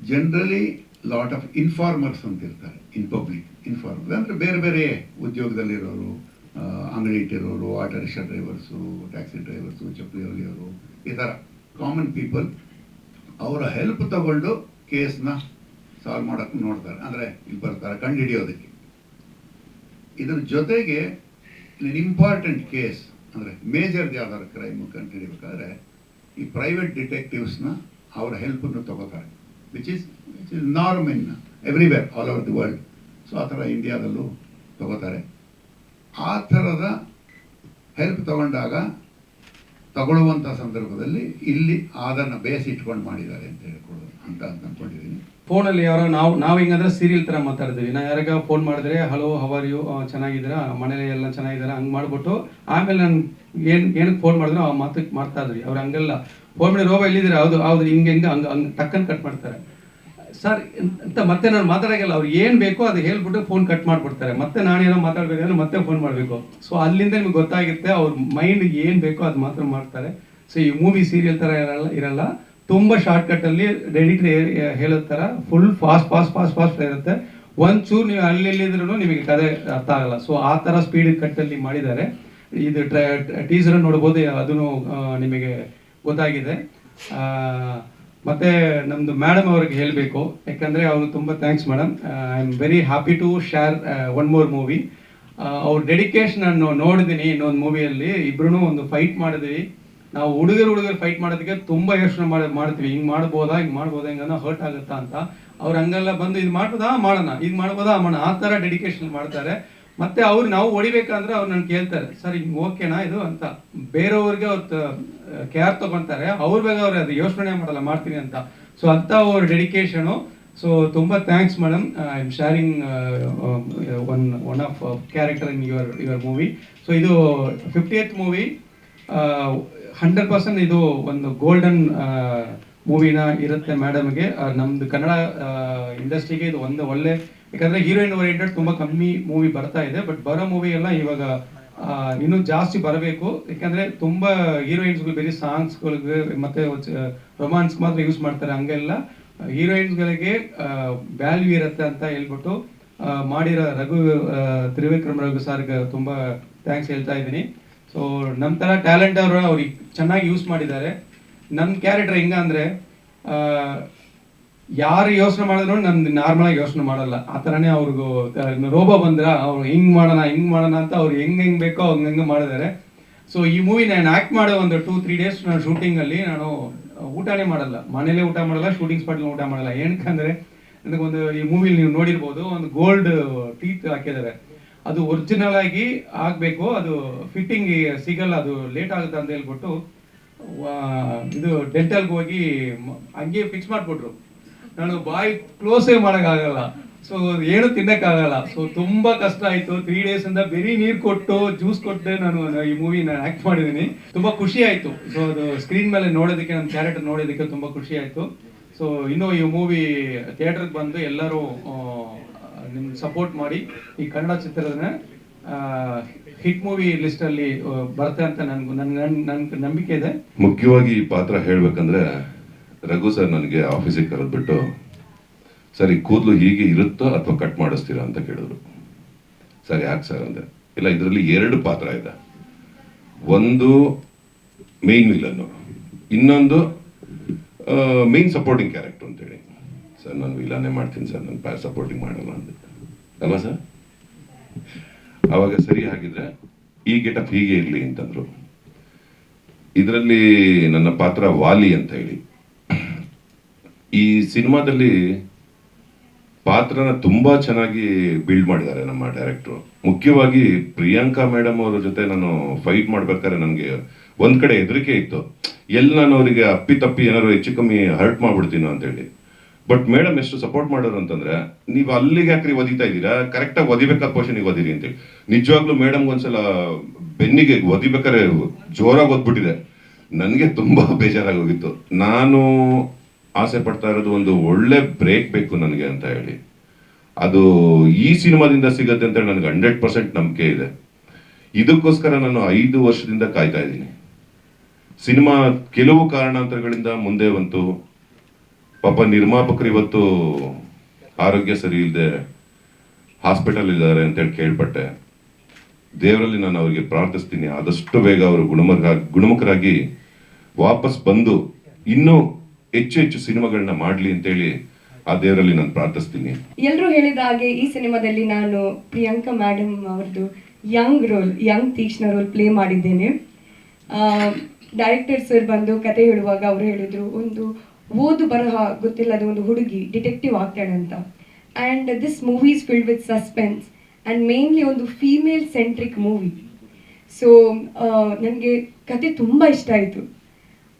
generally lot of informers ಅಂತ ಇರ್ತಾರೆ. ಇನ್ ಪಬ್ಲಿಕ್ ಇನ್ಫಾರ್ಮರ್ ಅಂದರೆ ಬೇರೆ ಬೇರೆ ಉದ್ಯೋಗದಲ್ಲಿರೋರು, ಅಂಗಡಿ ಇಟ್ಟಿರೋರು, auto rickshaw drivers, taxi drivers, ಚಪ್ಪಲಿ ಹೊಲಿಯೋರು, ಈ ಥರ ಕಾಮನ್ ಪೀಪಲ್. ಅವರ ಹೆಲ್ಪ್ ತಗೊಂಡು ಕೇಸ್ನ ಸಾಲ್ವ್ ಮಾಡೋಕ್ಕೆ ನೋಡ್ತಾರೆ, ಅಂದರೆ ಇಲ್ಲಿ ಬರ್ತಾರೆ ಕಂಡುಹಿಡಿಯೋದಕ್ಕೆ. ಇದ್ರ ಜೊತೆಗೆ ಇಂಪಾರ್ಟೆಂಟ್ ಕೇಸ್ ಅಂದರೆ ಮೇಜರ್ ಯಾವ್ದಾದ್ರು ಕ್ರೈಮ್ ಕಂಡುಹಿಡಿಬೇಕಾದ್ರೆ ಈ ಪ್ರೈವೇಟ್ ಡಿಟೆಕ್ಟಿವ್ಸ್ನ ಅವರ ಹೆಲ್ಪನ್ನು ತಗೋತಾರೆ, which is norm in everywhere all over the world. So ಆ ಥರ ಇಂಡಿಯಾದಲ್ಲೂ ತಗೋತಾರೆ. ಆ ಥರದ ಹೆಲ್ಪ್ ತಗೊಳ್ಳುವಂಥ ಸಂದರ್ಭದಲ್ಲಿ ಇಲ್ಲಿ ಅದನ್ನು ಬೇಸ್ ಇಟ್ಕೊಂಡು ಮಾಡಿದ್ದಾರೆ ಅಂತ ಹೇಳ್ಕೊಳ್ಳೋದು ಅಂತ ಅಂದ್ಕೊಂಡಿದ್ದೀನಿ. ಫೋನಲ್ಲಿ ಯಾರೋ ನಾವು ಹಿಂಗಂದ್ರೆ ಸೀರಿಯಲ್ ಥರ ಮಾತಾಡ್ತೀವಿ. ನಾ ಯಾರಾಗ ಫೋನ್ ಮಾಡಿದ್ರೆ ಹಲೋ ಹವರ್ ಯು, ಚೆನ್ನಾಗಿದ್ದೀರಾ, ಮನೇಲಿ ಎಲ್ಲ ಚೆನ್ನಾಗಿದ್ದೀರಾ ಹಂಗೆ ಮಾಡಿಬಿಟ್ಟು ಆಮೇಲೆ ನಾನು ಏನಕ್ಕೆ ಫೋನ್ ಮಾಡಿದ್ರು ಆ ಮಾತಕ್ಕೆ ಮಾಡ್ತಾ ಇದ್ವಿ. ಅವ್ರು ಹಂಗೆಲ್ಲ ಫೋನ್ ಮಾಡಿ ರೋಬ ಎಲ್ಲಿದ್ದೀರಾ, ಹೌದು ಹಿಂಗೆ ಹಂಗೆ ಟಕ್ಕನ್ ಕಟ್ ಮಾಡ್ತಾರೆ ಸರ್ ಅಂತ. ಮತ್ತೆ ನಾನು ಮಾತಾಡೋಲ್ಲ, ಅವ್ರು ಏನು ಬೇಕೋ ಅದು ಹೇಳ್ಬಿಟ್ಟು ಫೋನ್ ಕಟ್ ಮಾಡಿಬಿಡ್ತಾರೆ. ಮತ್ತೆ ನಾನೇನೋ ಮಾತಾಡ್ಬೇಕಂದ್ರೆ ಮತ್ತೆ ಫೋನ್ ಮಾಡಬೇಕು. ಸೊ ಅಲ್ಲಿಂದ ನಿಮ್ಗೆ ಗೊತ್ತಾಗುತ್ತೆ ಅವ್ರ ಮೈಂಡ್ ಏನು ಬೇಕೋ ಅದು ಮಾತ್ರ ಮಾಡ್ತಾರೆ. ಸೊ ಈ ಮೂವಿ ಸೀರಿಯಲ್ ಥರ ಇರಲ್ಲ, ತುಂಬ ಶಾರ್ಟ್ಕಟ್ಟಲ್ಲಿ ಎಡಿಟರ್ ಹೇಳೋ ಥರ ಫುಲ್ ಫಾಸ್ಟ್ ಇರುತ್ತೆ. ಒಂಚೂರು ನೀವು ಅಲ್ಲಿದ್ರೂ ನಿಮಗೆ ಕತೆ ಅರ್ಥ ಆಗಲ್ಲ. ಸೊ ಆ ಥರ ಸ್ಪೀಡ್ ಕಟ್ಟಲ್ಲಿ ಮಾಡಿದ್ದಾರೆ. ಇದು ಟೀಸರ್ ನೋಡ್ಬೋದು, ಅದನ್ನು ನಿಮಗೆ ಗೊತ್ತಾಗಿದೆ. ಮತ್ತು ನಮ್ಮದು ಮೇಡಮ್ ಅವ್ರಿಗೆ ಹೇಳಬೇಕು, ಯಾಕಂದರೆ ಅವರು ತುಂಬ thanks madam. I am very happy to share one more movie. ಅವ್ರ ಡೆಡಿಕೇಶನ್ ನಾನು ನೋಡಿದ್ದೀನಿ. ಇನ್ನೊಂದು ಮೂವಿಯಲ್ಲಿ ಇಬ್ರು ಒಂದು ಫೈಟ್ ಮಾಡಿದ್ವಿ. ನಾವು ಹುಡುಗರು ಫೈಟ್ ಮಾಡೋದಕ್ಕೆ ತುಂಬ ಯೋಚನೆ ಮಾಡ್ತೀವಿ, ಹಿಂಗೆ ಮಾಡ್ಬೋದಾ ಹಿಂಗನ್ನ ಹರ್ಟ್ ಆಗುತ್ತಾ ಅಂತ. ಅವ್ರು ಹಂಗೆಲ್ಲ ಬಂದು ಇದು ಮಾಡ್ಬೋದಾ ಮಾಡೋಣ, ಇದು ಮಾಡ್ಬೋದಾ ಮಾಡೋಣ, ಆ ಥರ ಡೆಡಿಕೇಶನ್ ಮಾಡ್ತಾರೆ. ಮತ್ತು ಅವ್ರು ನಾವು ಹೊಡಿಬೇಕಂದ್ರೆ ಅವ್ರು ನಾನು ಕೇಳ್ತಾರೆ, ಸರ್ ಹಿಂಗೆ ಓಕೆನಾ ಇದು ಅಂತ. ಬೇರೆಯವ್ರಿಗೆ ಅವ್ರು ಕೇರ್ ತೊಗೊತಾರೆ, ಅವ್ರ ಬೇಗ ಅವ್ರು ಅದು ಯೋಚನೆ ಮಾಡಲ್ಲ, ಮಾಡ್ತೀನಿ ಅಂತ. ಸೊ ಅಂಥ ಅವ್ರ ಡೆಡಿಕೇಶನು. ಸೊ ತುಂಬ thanks madam. I am sharing one of character in your movie. So ಇದು 50th ಮೂವಿ. 100% ಇದು ಒಂದು ಗೋಲ್ಡನ್ ಮೂವಿನ ಇರುತ್ತೆ ಮೇಡಮ್ಗೆ. ನಮ್ಮದು ಕನ್ನಡ ಇಂಡಸ್ಟ್ರಿಗೆ ಇದು ಒಂದು ಒಳ್ಳೆ, ಯಾಕಂದರೆ ಹೀರೋಯಿನ್ ಓರಿಯೆಂಟೆಡ್ ತುಂಬ ಕಮ್ಮಿ ಮೂವಿ ಬರ್ತಾ ಇದೆ. ಬಟ್ ಬರೋ ಮೂವಿ ಎಲ್ಲ ಇವಾಗ ಇನ್ನೂ ಜಾಸ್ತಿ ಬರಬೇಕು. ಯಾಕಂದರೆ ತುಂಬ ಹೀರೋಯಿನ್ಸ್ಗಳು ಬೇರೆ ಸಾಂಗ್ಸ್ಗಳಿಗೆ ಮತ್ತು ರೊಮ್ಯಾನ್ಸ್ ಮಾತ್ರ ಯೂಸ್ ಮಾಡ್ತಾರೆ. ಹಂಗೆಲ್ಲ ಹೀರೋಯಿನ್ಸ್ಗಳಿಗೆ ವ್ಯಾಲ್ಯೂ ಇರುತ್ತೆ ಅಂತ ಹೇಳ್ಬಿಟ್ಟು ಮಾಡಿರೋ ತ್ರಿವಿಕ್ರಮ್ ರಘು ಸರ್ಗೆ ತುಂಬ ಥ್ಯಾಂಕ್ಸ್ ಹೇಳ್ತಾ ಇದ್ದೀನಿ. ಸೊ ನಮ್ಮ ಥರ ಟ್ಯಾಲೆಂಟ್ ಅವ್ರಿಗೆ ಚೆನ್ನಾಗಿ ಯೂಸ್ ಮಾಡಿದ್ದಾರೆ. ನಮ್ಮ ಕ್ಯಾರೆಕ್ಟರ್ ಹೆಂಗ ಅಂದರೆ ಯಾರು ಯೋಚನೆ ಮಾಡಿದ್ರು ನಮ್ದು ನಾರ್ಮಲಾಗಿ ಯೋಚನೆ ಮಾಡಲ್ಲ. ಆ ಥರನೇ ಅವ್ರಿಗೂ ರೋಬೋ ಬಂದ್ರೆ ಅವ್ರು ಹಿಂಗೆ ಮಾಡೋಣ ಅಂತ ಅವ್ರು ಹೆಂಗೆ ಬೇಕೋ ಹಂಗೆ ಮಾಡಿದ್ದಾರೆ. ಸೊ ಈ ಮೂವಿ ನಾನು ಆ್ಯಕ್ಟ್ ಮಾಡೋ ಒಂದು 2-3 ಡೇಸ್ ನಾನು ಶೂಟಿಂಗಲ್ಲಿ ನಾನು ಊಟನೇ ಮಾಡಲ್ಲ, ಮನೇಲೇ ಊಟ ಮಾಡಲ್ಲ, ಶೂಟಿಂಗ್ ಸ್ಪಾಟಲ್ಲಿ ಊಟ ಮಾಡಲ್ಲ. ಏನಕ್ಕಂದರೆ ನನಗೊಂದು ಈ ಮೂವಿಲಿ ನೀವು ನೋಡಿರ್ಬೋದು, ಒಂದು ಗೋಲ್ಡ್ ಟೀತ್ ಹಾಕಿದ್ದಾರೆ. ಅದು ಒರಿಜಿನಲ್ ಆಗಿ ಆಗಬೇಕು, ಅದು ಫಿಟ್ಟಿಂಗ್ ಸಿಗಲ್ಲ, ಅದು ಲೇಟ್ ಆಗುತ್ತೆ ಅಂತ ಹೇಳ್ಬಿಟ್ಟು ಇದು ಡೆಂಟಲ್ಗೆ ಹೋಗಿ ಹಂಗೆ ಫಿಕ್ಸ್ ಮಾಡಿಬಿಟ್ರು. ನಾನು ಬಾಯಿ ಕ್ಲೋಸೇ ಮಾಡೋಕ್ಕಾಗಲ್ಲ, ಸೊ ಏನು ತಿನ್ನೋಕ್ಕಾಗಲ್ಲ. ಸೊ ತುಂಬ ಕಷ್ಟ ಆಯಿತು. 3 ಡೇಸಿಂದ ಬರೀ ನೀರು ಕೊಟ್ಟು ಜ್ಯೂಸ್ ಕೊಟ್ಟೆ ನಾನು ಈ ಮೂವಿ ಆ್ಯಕ್ಟ್ ಮಾಡಿದ್ದೀನಿ. ತುಂಬ ಖುಷಿ ಆಯಿತು. ಸೊ ಅದು ಸ್ಕ್ರೀನ್ ಮೇಲೆ ನೋಡೋದಕ್ಕೆ, ನಮ್ಮ ಕ್ಯಾರೆಕ್ಟರ್ ನೋಡೋದಕ್ಕೆ ತುಂಬ ಖುಷಿ ಆಯಿತು. ಸೊ ಇನ್ನೂ ಈ ಮೂವಿ ಥಿಯೇಟ್ರಿಗೆ ಬಂದು ಎಲ್ಲರೂ ನಿಮ್ಗೆ ಸಪೋರ್ಟ್ ಮಾಡಿ ಈ ಕನ್ನಡ ಚಿತ್ರದ ಹಿಟ್ ಮೂವಿ ಲಿಸ್ಟಲ್ಲಿ ಬರುತ್ತೆ ಅಂತ ನನ್ಗೆ ನಂಬಿಕೆ ಇದೆ. ಮುಖ್ಯವಾಗಿ ಈ ಪಾತ್ರ ಹೇಳ್ಬೇಕಂದ್ರೆ ರಘು ಸರ್ ನನಗೆ ಆಫೀಸಿಗೆ ಕರೆದ್ಬಿಟ್ಟು, ಸರ್ ಈ ಕೂದಲು ಹೀಗೆ ಇರುತ್ತೋ ಅಥವಾ ಕಟ್ ಮಾಡಿಸ್ತೀರಾ ಅಂತ ಕೇಳಿದ್ರು. ಸರ್ ಯಾಕೆ ಸರ್ ಅಂದೆ. ಇಲ್ಲ, ಇದರಲ್ಲಿ 2 ಪಾತ್ರ ಇದೆ, ಒಂದು ಮೇನ್ ವಿಲನ್ನು, ಇನ್ನೊಂದು ಮೇನ್ ಸಪೋರ್ಟಿಂಗ್ ಕ್ಯಾರೆಕ್ಟರ್ ಅಂತೇಳಿ. ಸರ್ ನಾನು ವಿಲನ್ನೇ ಮಾಡ್ತೀನಿ ಸರ್, ನಾನು ಸಪೋರ್ಟಿಂಗ್ ಮಾಡಲ್ಲ ಅಂದೆ. ಅಲ್ವಾ ಸರ್? ಅವಾಗ ಸರಿ ಹಾಗಿದ್ರೆ ಈ ಗೆಟಪ್ ಹೀಗೆ ಇರಲಿ ಅಂತಂದ್ರು. ಇದರಲ್ಲಿ ನನ್ನ ಪಾತ್ರ ವಾಲಿ ಅಂತ ಹೇಳಿ. ಈ ಸಿನಿಮಾದಲ್ಲಿ ಪಾತ್ರನ ತುಂಬಾ ಚೆನ್ನಾಗಿ ಬಿಲ್ಡ್ ಮಾಡಿದ್ದಾರೆ ನಮ್ಮ ಡೈರೆಕ್ಟ್ರು. ಮುಖ್ಯವಾಗಿ ಪ್ರಿಯಾಂಕಾ ಮೇಡಮ್ ಅವರ ಜೊತೆ ನಾನು ಫೈಟ್ ಮಾಡ್ಬೇಕಾದ್ರೆ ನನಗೆ ಒಂದ್ ಕಡೆ ಹೆದರಿಕೆ ಇತ್ತು, ಎಲ್ಲಿ ನಾನು ಅವರಿಗೆ ಅಪ್ಪಿ ಏನಾದ್ರು ಹೆಚ್ಚು ಕಮ್ಮಿ ಹರ್ಟ್ ಮಾಡ್ಬಿಡ್ತೀನೋ ಅಂತ ಹೇಳಿ. ಬಟ್ ಮೇಡಮ್ ಎಷ್ಟು ಸಪೋರ್ಟ್ ಮಾಡೋರು ಅಂತಂದ್ರೆ, ನೀವು ಅಲ್ಲಿಗೆ ಯಾಕ್ರಿ ಒದಿತಾ ಇದ್ದೀರಾ, ಕರೆಕ್ಟಾಗಿ ಒದಿಬೇಕಾದ ಪೋರ್ಷನ್ಗೆ ಒದಿರಿ ಅಂತೇಳಿ. ನಿಜವಾಗ್ಲೂ ಮೇಡಮ್ ಒಂದ್ಸಲ ಬೆನ್ನಿಗೆ ಒದಿಬೇಕಾದ್ರೆ ಜೋರಾಗಿ ಒದ್ಬಿಟ್ಟಿದೆ. ನನಗೆ ತುಂಬಾ ಬೇಜಾರಾಗೋಗಿತ್ತು. ನಾನು ಆಸೆ ಪಡ್ತಾ ಇರೋದು ಒಂದು ಒಳ್ಳೆ ಬ್ರೇಕ್ ಬೇಕು ನನಗೆ ಅಂತ ಹೇಳಿ. ಅದು ಈ ಸಿನಿಮಾದಿಂದ ಸಿಗತ್ತೆ ಅಂತ ನನಗೆ 100% ನಂಬಿಕೆ ಇದೆ. ಇದಕ್ಕೋಸ್ಕರ ನಾನು 5 ವರ್ಷದಿಂದ ಕಾಯ್ತಾ ಇದ್ದೀನಿ. ಸಿನಿಮಾ ಕೆಲವು ಕಾರಣಾಂತರಗಳಿಂದ ಮುಂದೆ ಬಂತು. ಪಾಪ ನಿರ್ಮಾಪಕರು ಇವತ್ತು ಆರೋಗ್ಯ ಸರಿ ಇಲ್ಲದೆ ಹಾಸ್ಪಿಟಲ್ ಇದ್ದಾರೆ ಅಂತೇಳಿ ಕೇಳ್ಪಟ್ಟೆ. ದೇವರಲ್ಲಿ ನಾನು ಅವರಿಗೆ ಪ್ರಾರ್ಥಿಸ್ತೀನಿ, ಆದಷ್ಟು ಬೇಗ ಅವರು ಗುಣಮುಖರಾಗಿ ವಾಪಸ್ ಬಂದು ಇನ್ನೂ ಹೆಚ್ಚು ಸಿನಿಮಾಗಳನ್ನ ಮಾಡ್ಲಿ ಅಂತೇಳಿ ಆ ದೇವರಲ್ಲಿ ನಾನು ಪ್ರಾರ್ಥಿಸ್ತೀನಿ. ಎಲ್ಲರೂ ಹೇಳಿದ ಹಾಗೆ ಈ ಸಿನಿಮಾದಲ್ಲಿ ನಾನು ಪ್ರಿಯಾಂಕಾ ಮೇಡಮ್ ಅವ್ರದ್ದು ಯಂಗ್ ತೀಕ್ಷ್ಣ ರೋಲ್ ಪ್ಲೇ ಮಾಡಿದ್ದೇನೆ. ಡೈರೆಕ್ಟರ್ ಸರ್ ಬಂದು ಕತೆ ಹೇಳುವಾಗ ಅವರು ಹೇಳಿದರು, ಒಂದು ಓದು ಬರಹ ಗೊತ್ತಿಲ್ಲದ ಒಂದು ಹುಡುಗಿ ಡಿಟೆಕ್ಟಿವ್ ಆಗ್ತಾಳೆ ಅಂತ. And this movie is filled with suspense and mainly ಒಂದು ಫೀಮೇಲ್ ಸೆಂಟ್ರಿಕ್ ಮೂವಿ. ಸೊ ನನಗೆ ಕತೆ ತುಂಬ ಇಷ್ಟ ಆಯಿತು.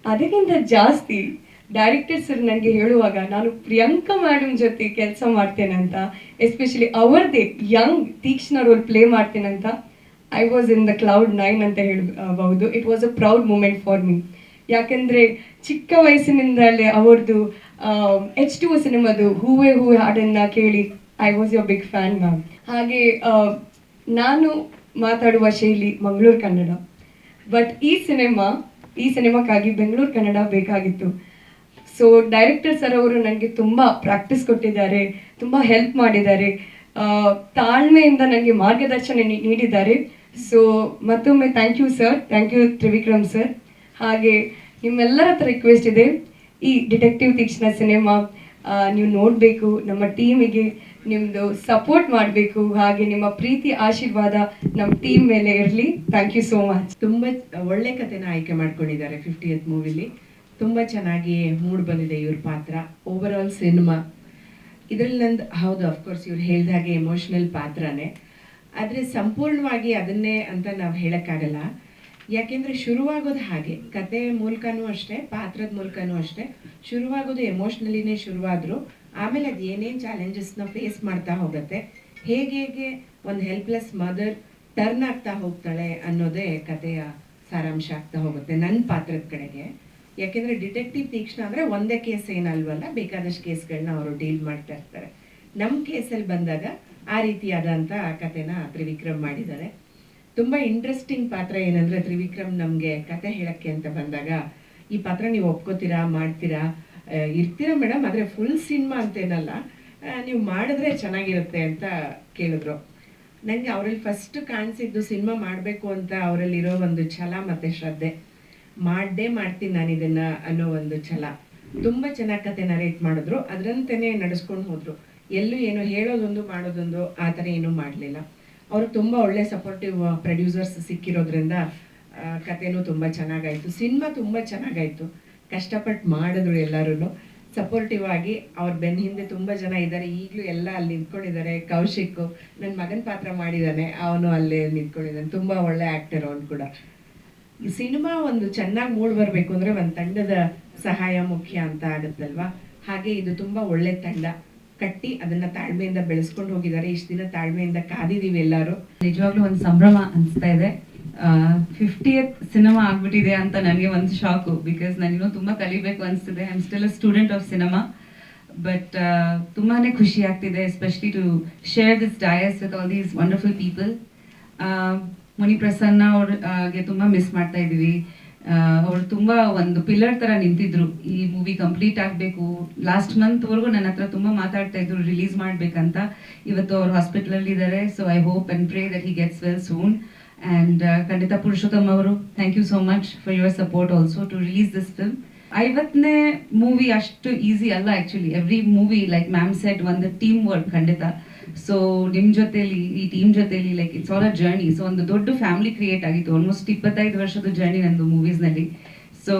ಅದಕ್ಕಿಂತ ಜಾಸ್ತಿ ಡೈರೆಕ್ಟರ್ ಸರ್ ನನಗೆ ಹೇಳುವಾಗ ನಾನು ಪ್ರಿಯಾಂಕಾ ಮೇಡಮ್ ಜೊತೆ ಕೆಲಸ ಮಾಡ್ತೇನೆ ಅಂತ, ಎಸ್ಪೆಷಲಿ ಅವರದೇ ಯಂಗ್ ತೀಕ್ಷ್ಣ ರೋಲ್ ಪ್ಲೇ ಮಾಡ್ತೇನೆ ಅಂತ, I was in the cloud 9 ಅಂತ ಹೇಳ್ಬಹುದು. It was a proud moment for me. ಯಾಕೆಂದರೆ ಚಿಕ್ಕ ವಯಸ್ಸಿನಿಂದಲೇ ಅವ್ರದ್ದು H2O ಸಿನಿಮಾದು ಹೂವೇ ಹಾಡನ್ನು ಕೇಳಿ I was your big fan ma'am. ಹಾಗೆ ನಾನು ಮಾತಾಡುವ ಶೈಲಿ ಮಂಗಳೂರು ಕನ್ನಡ, ಬಟ್ ಈ ಸಿನಿಮಾಕ್ಕಾಗಿ ಬೆಂಗಳೂರು ಕನ್ನಡ ಬೇಕಾಗಿತ್ತು. ಸೊ ಡೈರೆಕ್ಟರ್ ಸರ್ ಅವರು ನನಗೆ ತುಂಬ ಪ್ರಾಕ್ಟೀಸ್ ಕೊಟ್ಟಿದ್ದಾರೆ, ತುಂಬ ಹೆಲ್ಪ್ ಮಾಡಿದ್ದಾರೆ, ತಾಳ್ಮೆಯಿಂದ ನನಗೆ ಮಾರ್ಗದರ್ಶನ ನೀಡಿದ್ದಾರೆ. ಸೊ ಮತ್ತೊಮ್ಮೆ thank you sir, thank you Trivikram sir. ಹಾಗೆ ನಿಮ್ಮೆಲ್ಲರ ಹತ್ರ ರಿಕ್ವೆಸ್ಟ್ ಇದೆ, ಈ ಡಿಟೆಕ್ಟಿವ್ ತೀಕ್ಷ್ಣ ಸಿನಿಮಾ ನೀವು ನೋಡಬೇಕು, ನಮ್ಮ ಟೀಮಿಗೆ ನಿಮ್ಮದು ಸಪೋರ್ಟ್ ಮಾಡಬೇಕು, ಹಾಗೆ ನಿಮ್ಮ ಪ್ರೀತಿ ಆಶೀರ್ವಾದ ನಮ್ಮ ಟೀಮ್ ಮೇಲೆ ಇರಲಿ. Thank you so much. ತುಂಬ ಒಳ್ಳೆ ಕಥೆನ ಆಯ್ಕೆ ಮಾಡ್ಕೊಂಡಿದ್ದಾರೆ 50th ಮೂವಿಲಿ. ತುಂಬ ಚೆನ್ನಾಗಿ ಮೂಡ್ ಬಂದಿದೆ ಇವ್ರ ಪಾತ್ರ. ಓವರ್ ಆಲ್ ಸಿನಿಮಾ ಇದರಲ್ಲಿ ನಂದು ಹೌದು, ಅಫ್ಕೋರ್ಸ್ ಇವ್ರು ಹೇಳ್ದಾಗೆ ಎಮೋಷ್ನಲ್ ಪಾತ್ರನೇ, ಆದರೆ ಸಂಪೂರ್ಣವಾಗಿ ಅದನ್ನೇ ಅಂತ ನಾವು ಹೇಳೋಕ್ಕಾಗಲ್ಲ. ಯಾಕೆಂದರೆ ಶುರುವಾಗೋದು ಹಾಗೆ, ಕತೆ ಮೂಲಕನೂ ಅಷ್ಟೇ, ಪಾತ್ರದ ಮೂಲಕನೂ ಅಷ್ಟೇ, ಶುರುವಾಗೋದು ಎಮೋಷ್ನಲಿನೇ ಶುರುವಾದರೂ ಆಮೇಲೆ ಅದು ಏನೇನು ಚಾಲೆಂಜಸ್ನ ಫೇಸ್ ಮಾಡ್ತಾ ಹೋಗುತ್ತೆ, ಹೇಗೆ ಒಂದು ಹೆಲ್ಪ್ಲೆಸ್ ಮದರ್ ಟರ್ನ್ ಆಗ್ತಾ ಹೋಗ್ತಾಳೆ ಅನ್ನೋದೇ ಕಥೆಯ ಸಾರಾಂಶ ಆಗ್ತಾ ಹೋಗುತ್ತೆ ನನ್ನ ಪಾತ್ರದ ಕಡೆಗೆ. ಯಾಕೆಂದರೆ ಡಿಟೆಕ್ಟಿವ್ ತೀಕ್ಷ್ಣ ಅಂದರೆ ಒಂದೇ ಕೇಸ್ ಏನಲ್ವಲ್ಲ, ಬೇಕಾದಷ್ಟು ಕೇಸ್ಗಳನ್ನ ಅವರು ಡೀಲ್ ಮಾಡ್ತಾ ಇರ್ತಾರೆ. ನಮ್ಮ ಕೇಸಲ್ಲಿ ಬಂದಾಗ ಆ ರೀತಿಯಾದಂಥ ಕಥೆನ ತ್ರಿವಿಕ್ರಮ್ ಮಾಡಿದ್ದಾರೆ. ತುಂಬ ಇಂಟ್ರೆಸ್ಟಿಂಗ್ ಪಾತ್ರ ಏನಂದರೆ, ತ್ರಿವಿಕ್ರಮ್ ನಮಗೆ ಕತೆ ಹೇಳೋಕ್ಕೆ ಅಂತ ಬಂದಾಗ, ಈ ಪಾತ್ರ ನೀವು ಒಪ್ಕೋತೀರಾ, ಮಾಡ್ತೀರಾ, ಇರ್ತೀರಾ ಮೇಡಮ್, ಆದರೆ ಫುಲ್ ಸಿನಿಮಾ ಅಂತೇನಲ್ಲ, ನೀವು ಮಾಡಿದ್ರೆ ಚೆನ್ನಾಗಿರುತ್ತೆ ಅಂತ ಕೇಳಿದ್ರು. ನನಗೆ ಅವರಲ್ಲಿ ಫಸ್ಟ್ ಕಾಣಿಸಿದ್ದು ಸಿನಿಮಾ ಮಾಡಬೇಕು ಅಂತ ಅವರಲ್ಲಿರೋ ಒಂದು ಛಲ ಮತ್ತು ಶ್ರದ್ಧೆ. ಮಾಡ್ತೀನಿ ನಾನು ಇದನ್ನು ಅನ್ನೋ ಒಂದು ಛಲ. ತುಂಬ ಚೆನ್ನಾಗಿ ಕತೆ ನರೇಟ್ ಮಾಡಿದ್ರು, ಅದರಂತೆಯೇ ನಡೆಸ್ಕೊಂಡು ಹೋದರು. ಎಲ್ಲೂ ಏನು ಹೇಳೋದೊಂದು ಮಾಡೋದೊಂದು ಆ ಥರ ಏನೂ ಮಾಡಲಿಲ್ಲ. ಅವರು ತುಂಬ ಒಳ್ಳೆ ಸಪೋರ್ಟಿವ್ ಪ್ರೊಡ್ಯೂಸರ್ಸ್ ಸಿಕ್ಕಿರೋದ್ರಿಂದ ಕತೆನೂ ತುಂಬ ಚೆನ್ನಾಗಾಯಿತು, ಸಿನಿಮಾ ತುಂಬ ಚೆನ್ನಾಗಾಯಿತು. ಕಷ್ಟಪಟ್ಟು ಮಾಡಿದ್ರು ಎಲ್ಲರೂ ಸಪೋರ್ಟಿವ್ ಆಗಿ. ಅವ್ರ ಬೆನ್ನ ಹಿಂದೆ ತುಂಬ ಜನ ಇದ್ದಾರೆ, ಈಗಲೂ ಎಲ್ಲ ಅಲ್ಲಿ ನಿಂತ್ಕೊಂಡಿದ್ದಾರೆ. ಕೌಶಿಕ್ ನನ್ನ ಮಗನ ಪಾತ್ರ ಮಾಡಿದ್ದಾನೆ, ಅವನು ಅಲ್ಲೇ ನಿಂತ್ಕೊಂಡಿದ್ದಾನೆ, ತುಂಬ ಒಳ್ಳೆ ಆ್ಯಕ್ಟರ್ ಅವನು ಕೂಡ. ಈ ಸಿನಿಮಾ ಒಂದು ಚೆನ್ನಾಗಿ ಮೂಡ್ ಬರಬೇಕು ಅಂದರೆ ಒಂದು ತಂಡದ ಸಹಾಯ ಮುಖ್ಯ ಅಂತ ಆಗುತ್ತಲ್ವಾ, ಹಾಗೆ ಇದು ತುಂಬ ಒಳ್ಳೆ ತಂಡ ಕಟ್ಟಿ ಅದನ್ನು ತಾಳ್ಮೆಯಿಂದ ಬೆಳೆಸ್ಕೊಂಡು ಹೋಗಿದ್ದಾರೆ. ಇಷ್ಟು ದಿನ ತಾಳ್ಮೆಯಿಂದ ಕಾದಿದ್ದೀವಿ ಎಲ್ಲರೂ. ನಿಜವಾಗ್ಲೂ ಒಂದು ಸಂಭ್ರಮ ಅನಿಸ್ತಾ ಇದೆ. 50th ಸಿನಿಮಾ ಆಗ್ಬಿಟ್ಟಿದೆ ಅಂತ ನನಗೆ ಒಂದು ಶಾಕು, ಬಿಕಾಸ್ ನನಗೂ ತುಂಬ ಕಲಿಬೇಕು ಅನಿಸ್ತಿದೆ. I am still a student of cinema, but ತುಂಬಾ ಖುಷಿ ಆಗ್ತಿದೆ, especially to share this dais with all these wonderful people. Muni Prasanna ಅವ್ರಿಗೆ ತುಂಬ ಮಿಸ್ ಮಾಡ್ತಾ ಇದ್ದೀವಿ. ಅವ್ರು ತುಂಬ ಒಂದು ಪಿಲ್ಲರ್ ಥರ ನಿಂತಿದ್ರು ಈ ಮೂವಿ ಕಂಪ್ಲೀಟ್ ಆಗಬೇಕು. ಲಾಸ್ಟ್ ಮಂತ್ವರೆಗೂ ನನ್ನ ಹತ್ರ ತುಂಬ ಮಾತಾಡ್ತಾ ಇದ್ರು ರಿಲೀಸ್ ಮಾಡಬೇಕಂತ. ಇವತ್ತು ಅವ್ರು ಹಾಸ್ಪಿಟಲಲ್ಲಿ ಇದ್ದಾರೆ. So I hope and pray that he gets well soon. And ಖಂಡಿತ ಪುರುಷೋತ್ತಮ್ ಅವರು, thank you so much for your support also to release this film. 50ನೇ ಮೂವಿ ಅಷ್ಟು ಈಸಿ ಅಲ್ಲ actually. Every movie like ma'am set ಒಂದು ಟೀಮ್ ವರ್ಕ್ ಖಂಡಿತ. ಸೊ ನಿಮ್ಮ ಜೊತೆಲಿ ಈ ಟೀಮ್ ಜೊತೆಲಿ like it's all a journey. So ಒಂದು ದೊಡ್ಡ ಫ್ಯಾಮಿಲಿ ಕ್ರಿಯೇಟ್ ಆಗಿತ್ತು. ಆಲ್ಮೋಸ್ಟ್ 25 ವರ್ಷದ ಜರ್ನಿ ನಂದು ಮೂವೀಸ್ನಲ್ಲಿ. So